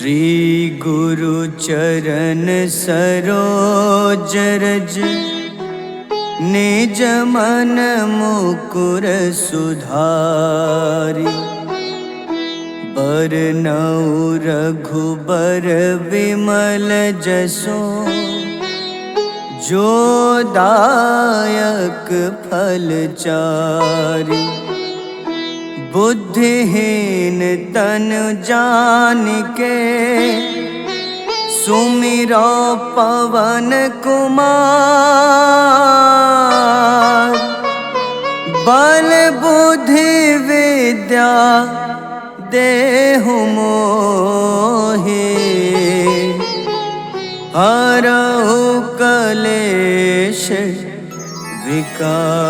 श्री गुरु चरण सरोज रज निज मन मुकुर सुधारि। बरनउँ रघुबर विमल जसो जो दायक फल चारि। बुद्धिहीन तनु जानिके सुमिरो पवन कुमार। बल बुद्धि विद्या देहु मोहि हरहु कलेश विकार।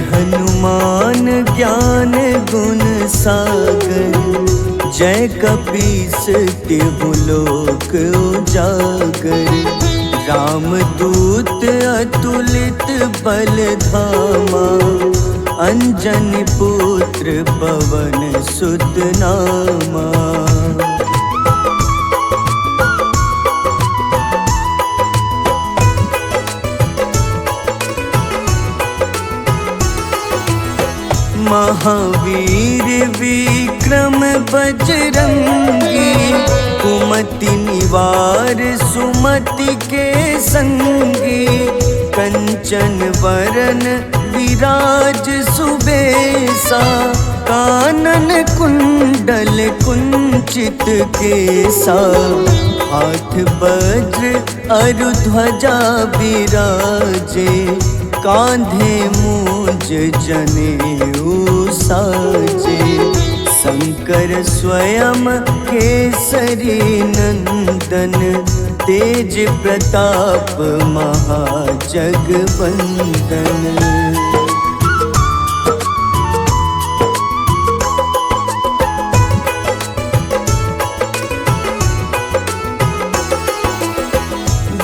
हनुमान ज्ञान गुण सागर जय कपीस तिहु लोक उजागर। रामदूत अतुलित बल धामा अंजनी पुत्र पवन सुत नामा। महावीर विक्रम बजरंगी कुमति निवार सुमति के संगी। कंचन वरन विराज सुबेसा कानन कुंडल कुंचित केसा। हाथ वज्र अरु ध्वजा बिराजे कांधे मूंज जनेऊ साजे। शंकर स्वयं केसरी नंदन तेज प्रताप महाजगवंदन।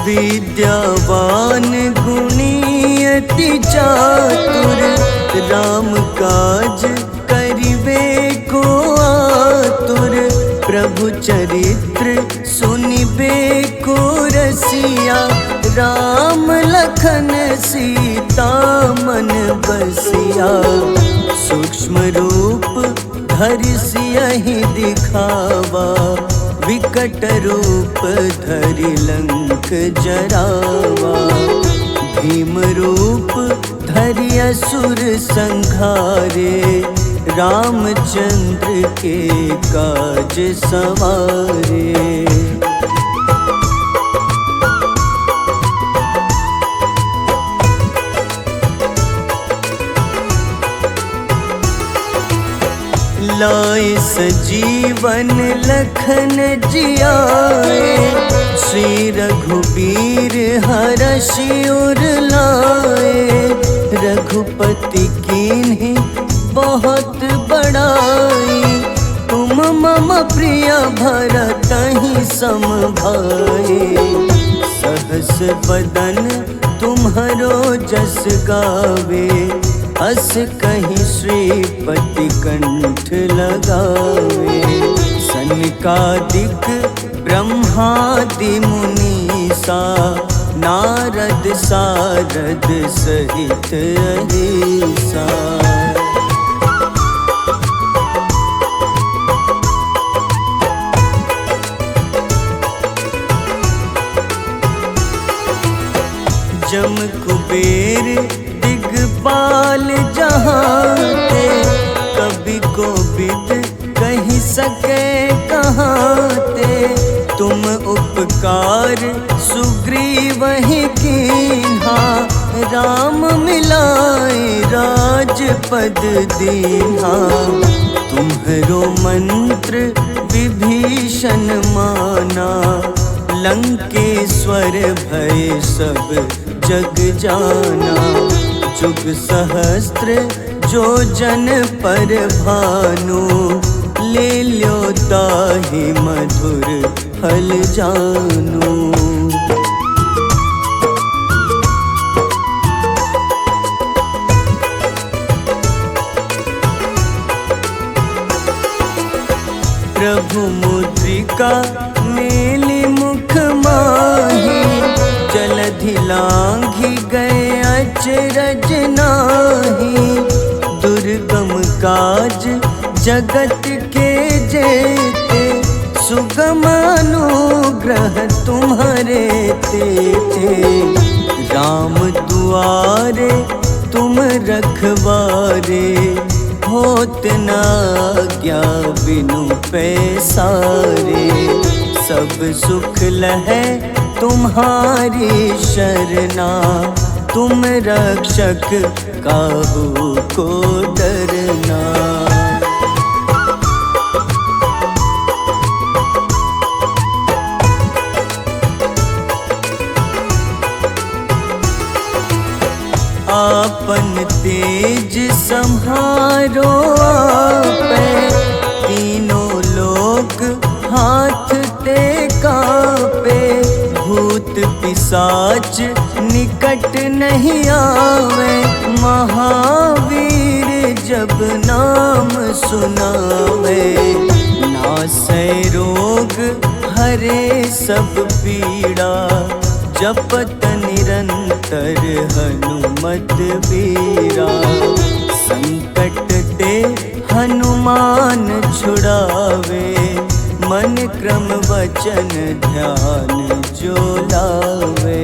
विद्यावान गुणी अति चातुर राम काज करिबे को आतुर। प्रभु चरित्र सुनिबे को रसिया राम लखन सीता मन बसिया। सूक्ष्म रूप धरि सियहि दिखावा विकट रूप धरि लंक जरावा। भीम रूप धरि असुर संहारे रामचंद्र के काज सवारे। लाए सजीवन लखन जियाए श्री रघुबीर हरषि उर लाए। रघुपति कीन्ही बहुत बड़ाई तुम मम प्रिय भरतहि सम भाई। सहस बदन तुम्हरो जस गावे अस कहीं श्रीपति कंठ लगावे। सनकादिक ब्रह्मादि मुनीसा नारद सारद सहित अहिसा। जम कुबेर दिगपाल जहाँते कभी कोविद कही सके कहाँते। तुम उपकार सुग्रीवहि कीन्हा राम मिलाए राजपद दीन्हा। तुम्हरो मंत्र विभीषण माना लंकेश्वर भय सब जग जाना। जुग सहस्त्र जो जन पर भानु, ले ल्यो ताहि मधुर फल जानू। प्रभु मुद्रिका मेली मुख माही, जलधि लांघि गए अचरज नाही। दुर्गम काज जगत के जेते, सुगम अनुग्रह तुम्हारे तेते। राम दुआरे तुम रखवारे, होत न आज्ञा बिनु पैसारे। सब सुख लहै तुम्हारी शरणा, तुम रक्षक काहू को डरना। आपन तेज सम्हारो आपै, तीनों लोक हाथ ते कापे। भूत पिशाच निकट नहीं आवे, महावीर जब नाम सुनावे। नासै रोग हरे सब पीड़ा, जपत निरंतर हनुमत बीरा। संकट ते हनुमान छुड़ावे, मन क्रम वचन ध्यान जो लावे।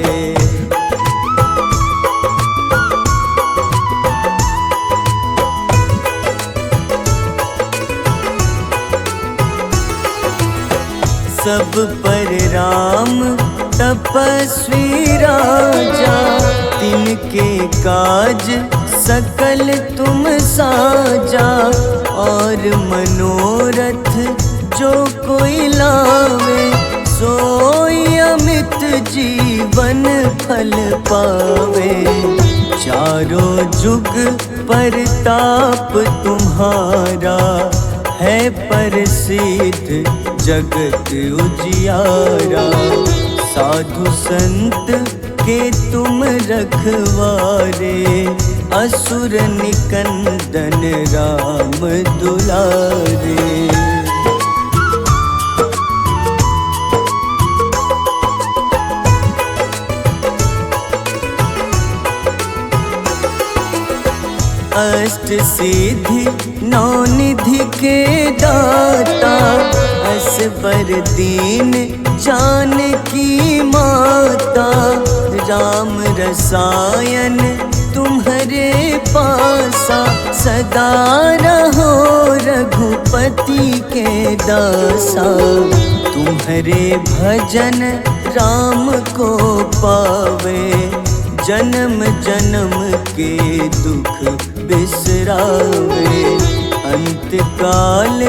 सब पर राम तपस्वी राजा, तिनके काज सकल तुम साजा। और मनोरथ जो कोई लावे, सोई अमित जीवन फल पावे। चारों जुग परताप तुम्हारा, है प्रसिद्ध जगत उजियारा। साधु संत के तुम रखवारे, असुर निकंदन राम दुलारे। अष्ट सिद्धि नौ निधि के दाता, असबर दीन जानकी माता। राम रसायन तुम्हारे पासा, सदा रहो रघुपति के दासा। तुम्हारे भजन राम को पावे, जन्म जन्म के दुख बिसरावे। अंत काल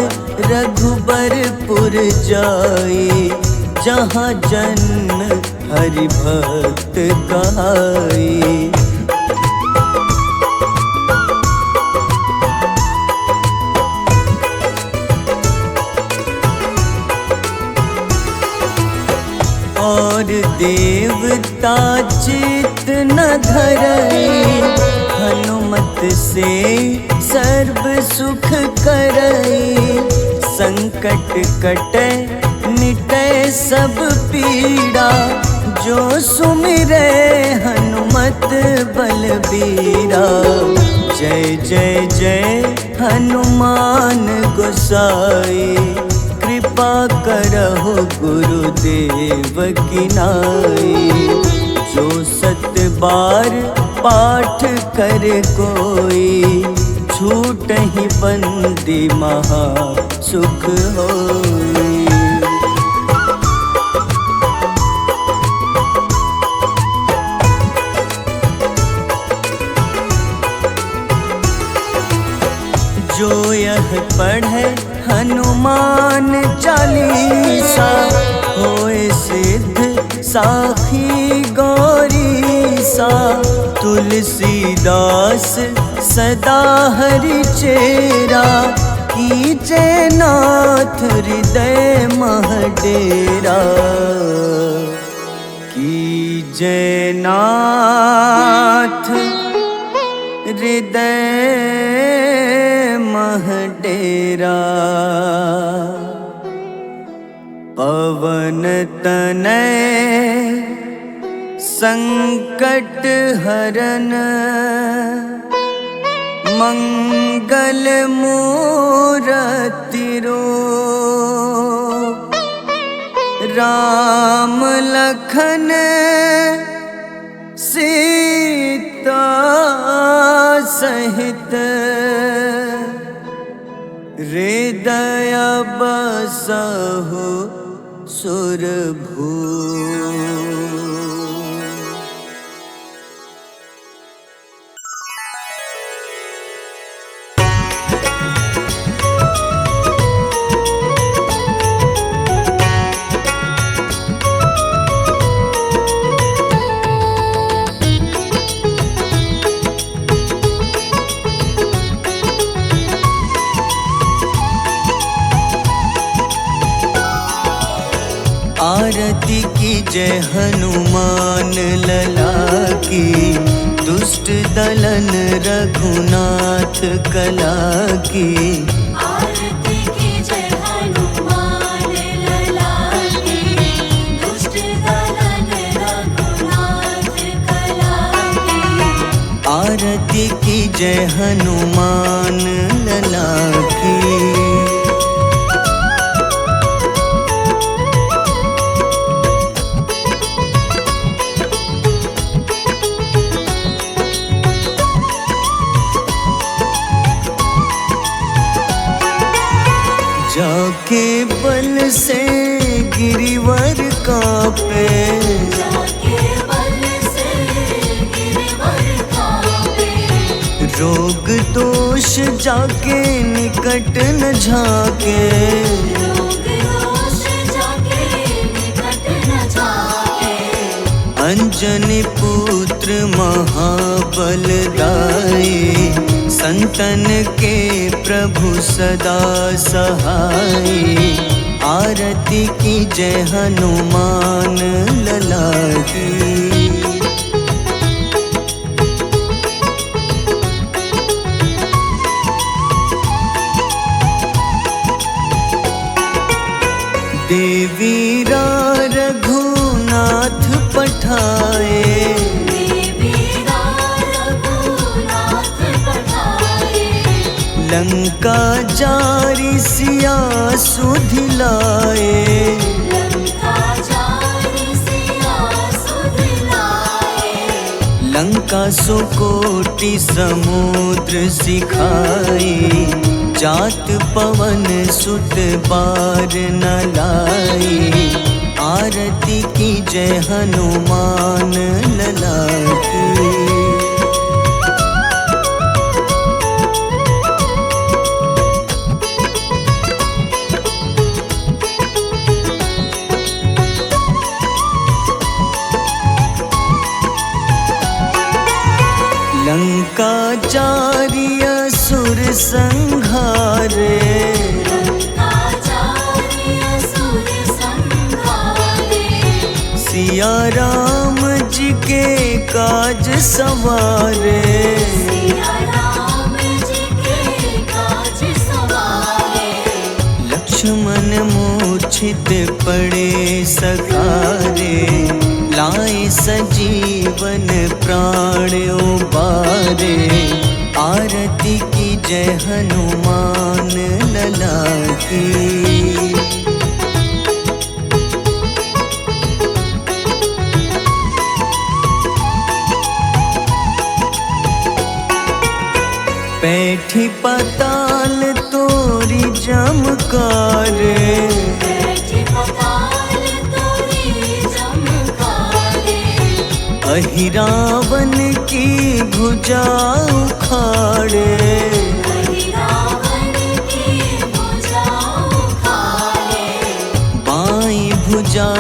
रघुबरपुर जाई, जहाँ जन्म हरि भक्त कहाई। और देवता चित न धरई, हनुमत से सर्व सुख करई। संकट कटै मिटै सब पीड़ा, जो सुमिरै हनुमत बलबीरा। जय जय जय हनुमान गोसाई, कृपा करहु गुरुदेव की नाई। जो सत बार पाठ करे कोई, छूटहि बंदी महा सुख होई। जो यह पढ़े हनुमान चालीसा, होए सिद्ध साखी गौरीसा। तुलसीदास सदा हरि चेरा, कीजे नाथ हृदय मह डेरा। कीजे नाथ हृदय मह डेरा। पवन तनय संकट हरन, मंगल मूरति रूप। राम लखन सीता सहित, हृदय बसहु सुरभूप। आरती की जय हनुमान लला की, दुष्ट दलन रघुनाथ कला की। आरती की जय हनुमान लला की, दुष्ट दलन रघुनाथ कला की। आरती की जय हनुमान लला की। जाके बल से गिरिवर कांपे, जाके बल से गिरवर कांपे। रोग दोष जाके निकट न झाके। रोग दोष जाके निकट न जाके। अंजनी पुत्र महाबलदाई, संतन के प्रभु सदा सहाय। आरती की जय हनुमान लला की। देवीरा रघुनाथ पठाए, लंका जारी सिया सुधिलाए। लंका सुकोटि समुद्र सिखाए, जात पवन सुत बार न लाए। आरती की जय हनुमान लला की। लंका जारी असुर संघारे, सिया राम जी के काज सवारे। लक्ष्मण मूर्छित पड़े सकारे, लाए सजीवन प्राण उबारे। आरती की जय हनुमान लला की। बैठी पाताल तोरी जमकारे, अहिरावन की भुजा उखाड़े। बाईं भुजा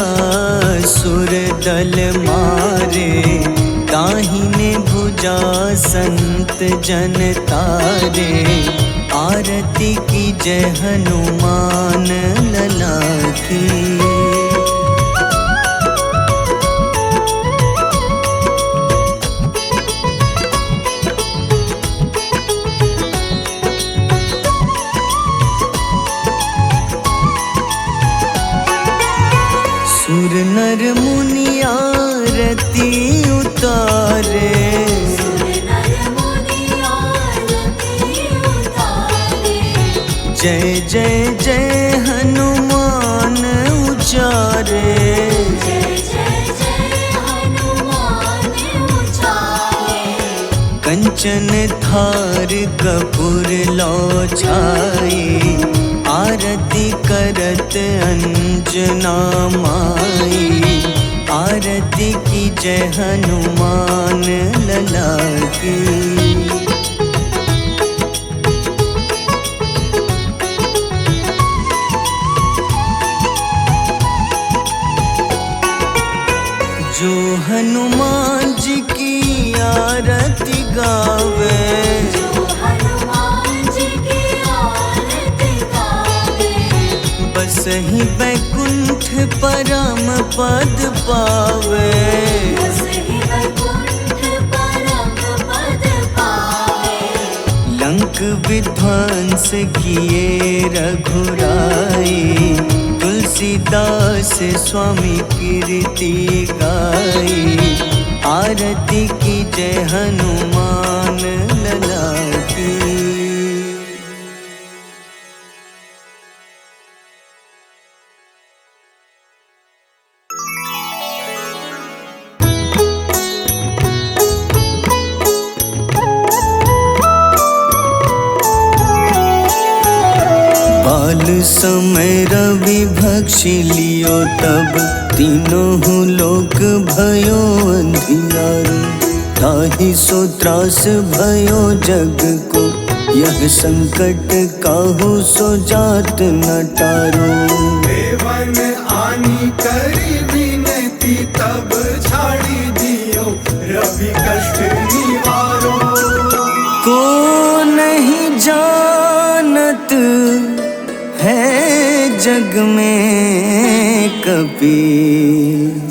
सुर दल मारे, दाहिने भुजा संत जन तारे, आरती की जय हनुमान लला की। सुर नर मुनि आरती उतारे, जय जय जय हनुमान उचारे। कंचन थार कपूर लो छाई, आरती करत अंजना माई। आरती की जय हनुमान लला की। जो हनुमान जी की आरती गावे, बस ही बैकुंठ परम पद पावे। लंक विध्वंस किए रघुराई, तुलसीदास स्वामी कीर्ति गाई। आरती की जय हनुमान लला की। बाल समय रवि भक्षी लियो, तब तीनों लोक भयो अंधियारो। ताहि सो त्रास भयो जग को, यह संकट काहू सो जात न टारो। देवन आनी करी विनती, तब छाड़ी दियो रवि कष्ट निवारो। को नहीं जानत है जग में कपि,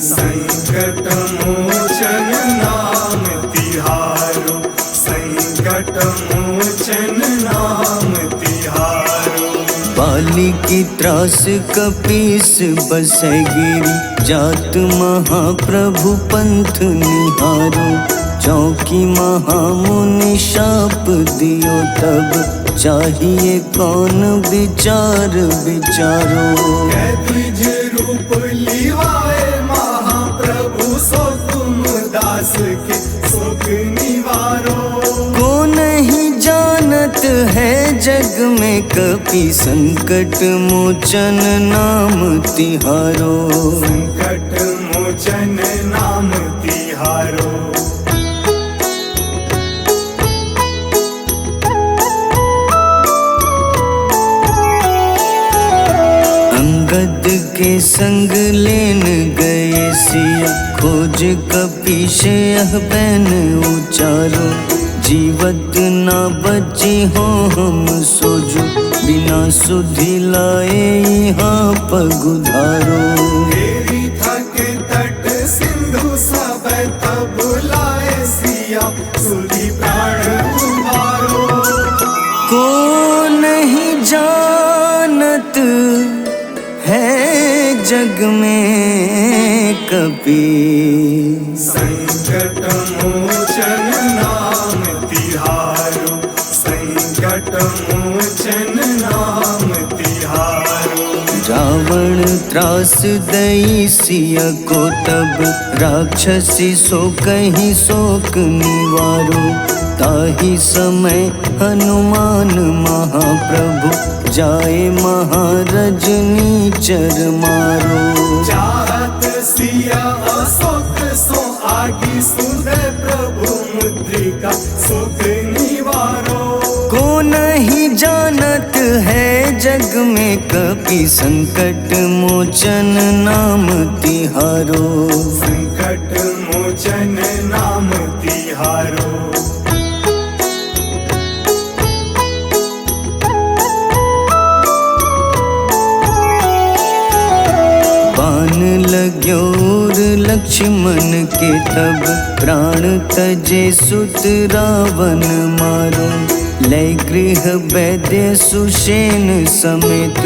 संकट मोचन नाम तिहारो। संकट मोचन नाम तिहारो। बाली की त्रास कपीस बसै गिरी, जात महाप्रभु पंथ निहारो। चौकी महामुनि शाप दियो, तब चाहिए कौन विचार विचारो। द्विज रूप लिवाए महाप्रभु, सो तुम दास के सुख निवारो। को नहीं जानत है जग में कपि, संकट मोचन नाम तिहारो। संकट मोचन नाम तिहारो। अंगद के संग लेन गए सिया, खोज कपीश यह बैन उचारो। जीवत ना बची हो हम सोजो, बिना सुधि लाए यहाँ पगुधारो। तेरी थके तट सिंधु सब तब लाए सिया, सुधि प्राण उबारो। को नहीं जानत है जग में कपि, संकट मोचन नाम तिहारो। संकट मोचन नाम तिहारो। रावण त्रास दई सिया को, तब राक्षसी सो कहीं शोक निवारो। ताहि समय हनुमान महाप्रभु, जाए महारजनी चर मारो। चाहत सिया अशोक सो आगी, सुधे प्रभु मुद्रिका सुख निवारो। को नहीं जानत है जग में कपि, संकट मोचन नाम तिहारो। संकट मोचन नाम लक्ष्मण के तब प्राण तजे सुत रावण मारो। लय गृह वैद्य सुषेण समेत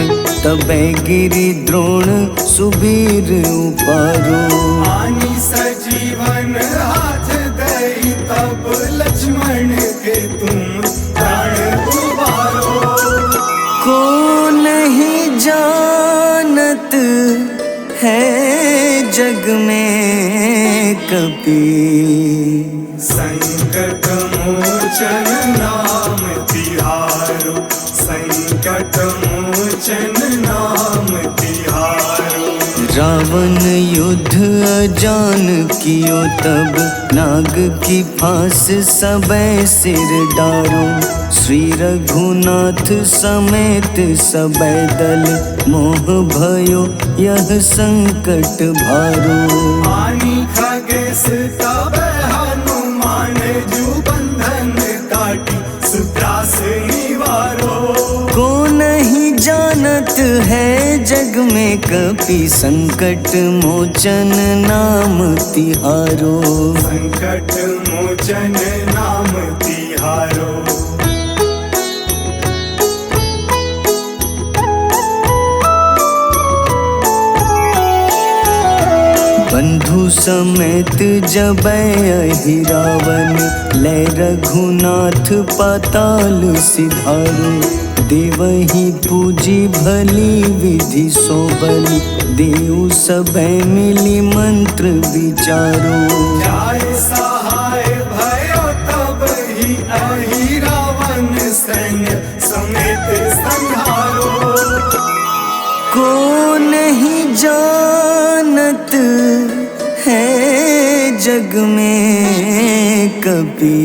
तबै गिरि द्रोण सुबीर उपारो। आनी सजीवन हाथ दई तब लक्ष्मण के तुम प्राण उबारो। को नहीं जानत है जग में कपि, संकट मोचन नाम तिहारो। संकट मोचन नाम तिहारो। रावण युद्ध अजान कियो तब नाग की फांस सबै सिर डारो। श्री रघुनाथ समेत सबै दल मोह भयो यह संकट भारो। आनी खगेश तब हनुमान जू बंधन काटी सुत्रास निवारो। को नहीं जानत है जग में कपि, संकट मोचन नाम तिहारो। संकट मोचन नाम तिहारो। बंधु समेत जबै अहि रावण, लय रघुनाथ पाताल सिधारो। देवहि पूजी भली विधि सो बलि, देव सबै मिली मंत्र विचारो। जाय सहाय भयो तब ही अहि रावण सैन्य समेत संहारो। को नहीं जानत है जग में कपि,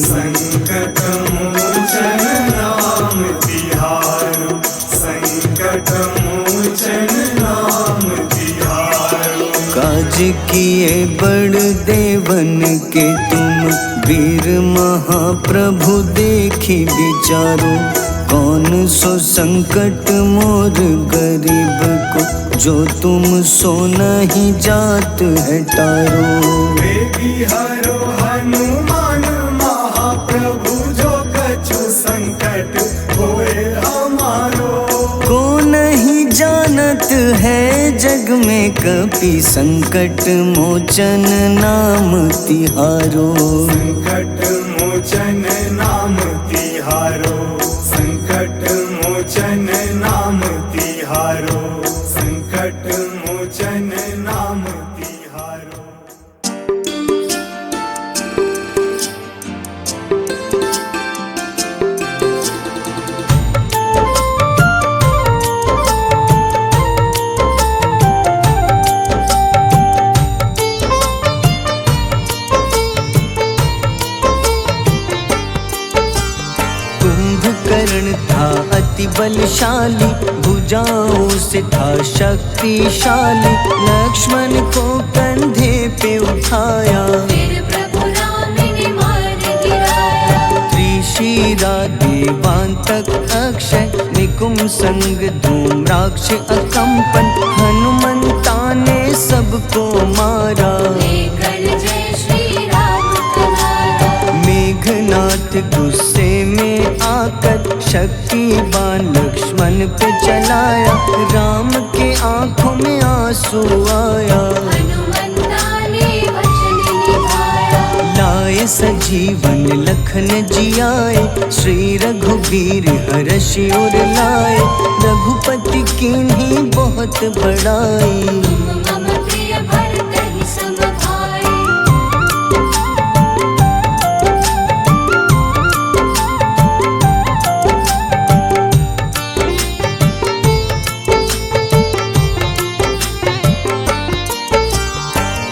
संकट मोचन नाम तिहारो। संकट मोचन नाम तिहारो। काज किए बड़ देवन के तुम, वीर महाप्रभु देखी विचारो। कौन सो संकट मोर गरीब को, जो तुम सो नहीं जात है टारो। बेगी हरो हनुमान महाप्रभु, जो कछु संकट होए हमारो। को नहीं जानत है जग में कपि, संकट मोचन नाम तिहारो। संकट मोचन नाम तिहारो। संकट मोचन नाम तिहारो। संकट मोचन नाम तिहारो। कुंभकर्ण था अति बलशाली, भुजाओं से था शक्तिशाली। लक्ष्मण को कंधे पे उठाया, फिर प्रभु राम ने मार गिराया। त्रिशिरा देवांतक अक्षय, निकुंभ संग धूम्राक्ष अकंपन। हनुमंता ने सबको मारा, लेकर जय श्री राम तुम्हारा। मेघनाथ गुस्से में आकर शक्तिवान लक्ष्मण पे चलाया। राम के आंखों में आंसू आया, हनुमंता ने वचन निभाया। लाए सजीवन लखन जियाए, श्री रघुबीर हर्षि उर लाए। रघुपति कीन्ही बहुत बड़ाई, तुम मम प्रिय भरत ही सम भाई।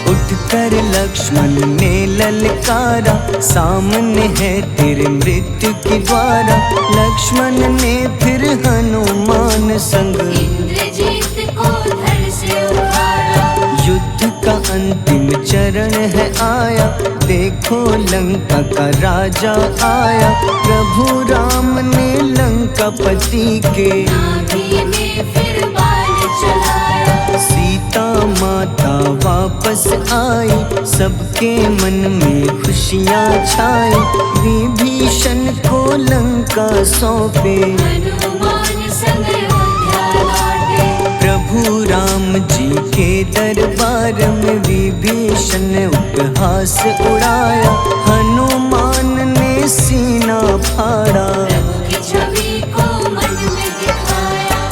उठकर लक्ष्मण ने ललकारा, सामने है तेरे मृत्यु की द्वारा। लक्ष्मण ने फिर हनुमान संग, इंद्रजीत को धड़ से उतारा। युद्ध का अंतिम चरण है आया, देखो लंका का राजा आया। प्रभु राम ने लंकापति के, नाभि में फिर बाण चलाया। सीता माँ माता वापस आई, सबके मन में खुशियाँ छाई। विभीषण को लंका सौंपे, हनुमान संग अयोध्या लौटे। प्रभु राम जी के दरबार में विभीषण ने उपहास उड़ाया। हनुमान ने सीना फाड़ा, प्रभु की छवि को मन में दिखाया।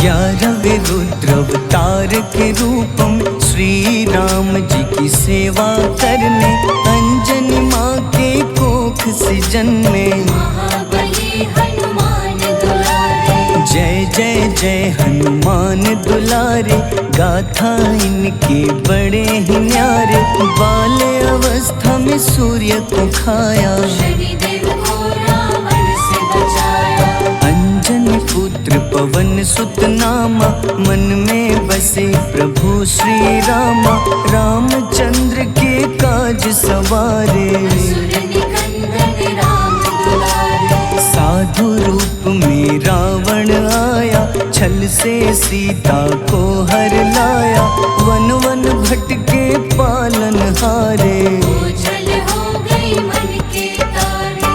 ग्यारहवें रुद्र अवतार के रूपम श्री राम जी की सेवा करने, अंजनी माँ के कोख से जन्मे। महाबली हनुमान दुलारे, जय जय जय हनुमान दुलारे, गाथा इनके बड़े ही न्यारे। बाल अवस्था में सूर्य को खाया, शनिदेव को रावण से बचाया। अंजनी पुत्र पवन सुत नामा, मन में बसे प्रभु श्री रामा। रामचंद्र के काज सवारे, असुर निकंदन राम दुलारे। साधु रूप में रावण आया, छल से सीता को हर लाया। वन वन भटके पालन हारे, ओझल हो गई मन के तारे।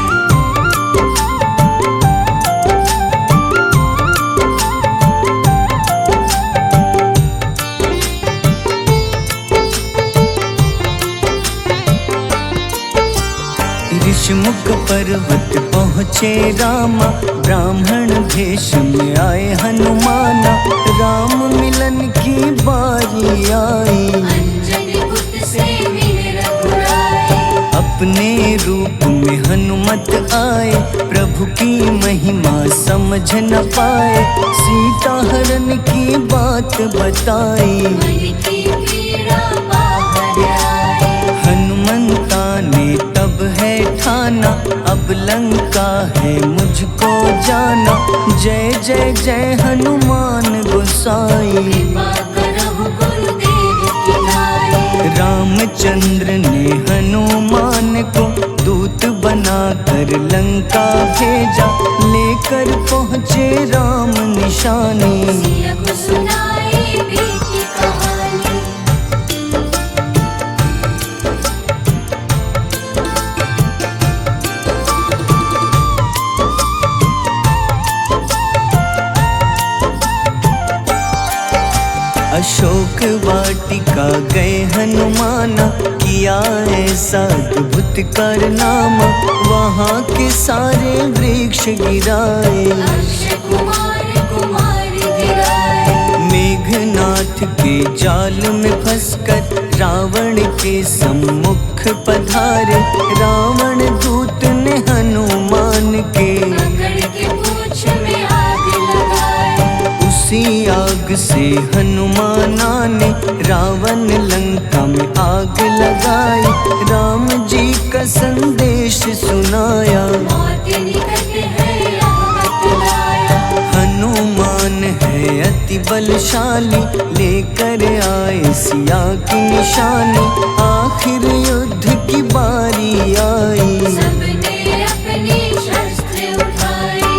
ऋषमुख पर्वत पहुँचे रामा, ब्राह्मण भेष में आए हनुमाना। राम मिलन की बारी आई, अंजनी पुत्र से मिले रघुराई। अपने रूप में हनुमत आए, प्रभु की महिमा समझ न पाए। सीता हरण की बात बताई, मन की पीड़ा बाहर आई। हनुमंता ने तब है ठाना, अब लंका है मुझको जाना। जय जय जय हनुमान गोसाई, कृपा करहु गुरुदेव की नाई। रामचंद्र ने हनुमान को दूत बनाकर लंका भेजा। लेकर पहुँचे राम निशानी, सिया को सुनाई बीती कहानी। अशोक वाटिका गए हनुमाना, किया ऐसा अद्भुत कारनामा। वहाँ के सारे वृक्ष गिराए, अक्षय कुमार कुमार गिराए। मेघनाथ के जाल में फंसकर रावण के सम्मुख पधारे। रावण दूत ने हनुमान के पकड़ के पूंछ में आग लगाए। उसी आग से हनुमाना ने रावण लंका में आग लगाई। राम जी का संदेश सुनाया, मौत निकट है यहाँ बतलाया। हनुमान है अति बलशाली, लेकर आए सिया की निशानी। आखिर युद्ध की बारी आई, सबने अपनी शस्त्र उठाई।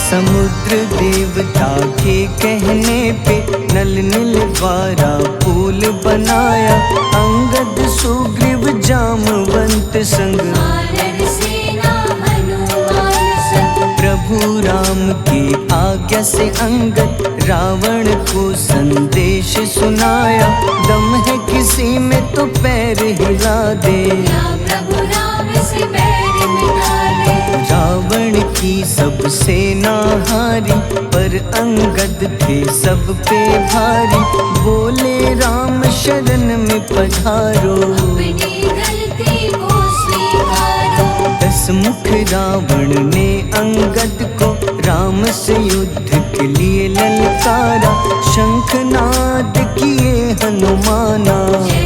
समुद्र देवता के कहने पे नल नील द्वारा पुल बनाया। अंगद सुग्रीव जामवंत संग, वानर सेना हनुमान संग। प्रभु राम की आज्ञा से अंगद रावण को संदेश सुनाया। दम है किसी में तो पैर हिला दे, या प्रभु राम से बैर मिटा दे। रावण की सब सेना हारी, पर अंगद थे सब पे भारी। बोले राम शरण में पधारो, अपनी गलती को स्वीकारो। 10 मुख रावण ने अंगद को राम से युद्ध के लिए ललकारा। शंखनाद किए हनुमाना, जय